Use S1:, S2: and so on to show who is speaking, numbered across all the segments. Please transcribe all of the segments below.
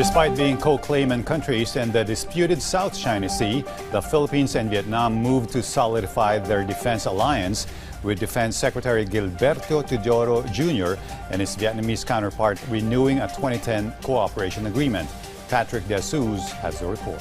S1: Despite being co-claimant countries in the disputed South China Sea, the Philippines and Vietnam moved to solidify their defense alliance, with Defense Secretary Gilberto Teodoro Jr. and his Vietnamese counterpart renewing a 2010 cooperation agreement. Patrick De Jesus has the report.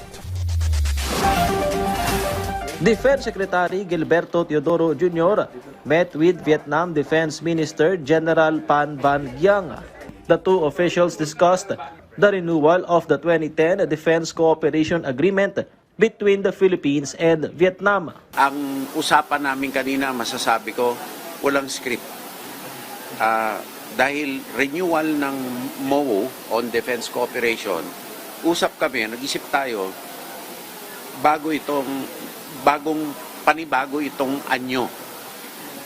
S2: Defense Secretary Gilberto Teodoro Jr. met with Vietnam Defense Minister General Phan Van Giang. The two officials discussed the renewal of the 2010 Defense Cooperation Agreement between the Philippines and Vietnam.
S3: Ang usapan namin kanina, masasabi ko, walang script. Dahil renewal ng MOU on Defense Cooperation, usap kami, nag-isip tayo, panibago itong anyo.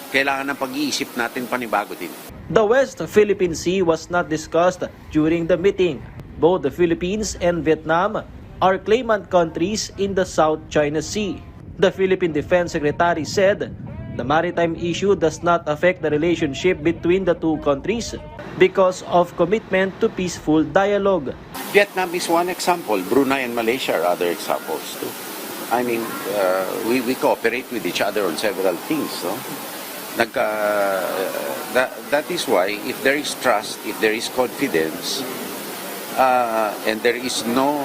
S3: Kailangan ng pag-iisip natin panibago din.
S2: The West Philippine Sea was not discussed during the meeting. Both the Philippines and Vietnam are claimant countries in the South China Sea. The Philippine Defense Secretary said the maritime issue does not affect the relationship between the two countries because of commitment to peaceful dialogue.
S3: Vietnam is one example. Brunei and Malaysia are other examples too. I mean, we cooperate with each other on several things. No? That is why if there is trust, if there is confidence, and there is no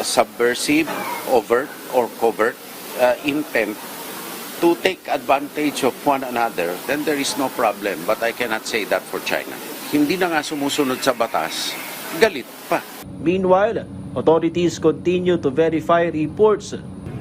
S3: subversive, overt or covert intent to take advantage of one another, then there is no problem. But I cannot say that for China. Hindi na nga sumusunod sa batas, galit pa.
S2: Meanwhile, authorities continue to verify reports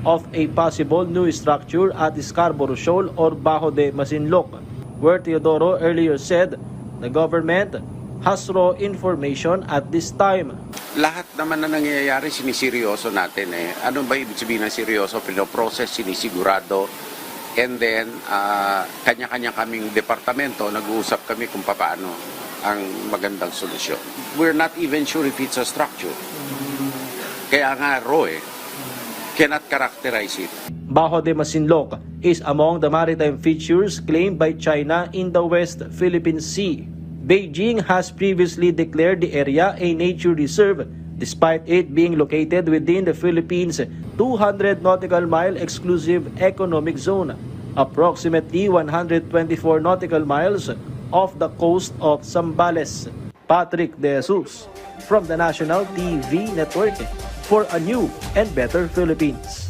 S2: of a possible new structure at Scarborough Shoal or Bajo de Masinloc, where Teodoro earlier said the government has raw information at this time.
S3: Lahat naman na nangyayari, siniseryoso natin eh. Ano ba ibig sabihin ng seryoso? Pinoprocess, sinisigurado, and then kanya-kanya kaming departamento, nag-uusap kami kung paano ang magandang solusyon. We're not even sure if it's a structure. Kaya nga raw eh, cannot characterize it.
S2: Bajo de Masinloc is among the maritime features claimed by China in the West Philippine Sea. Beijing has previously declared the area a nature reserve despite it being located within the Philippines' 200 nautical mile exclusive economic zone, approximately 124 nautical miles off the coast of Zambales. Patrick De Jesus from the National TV Network for a new and better Philippines.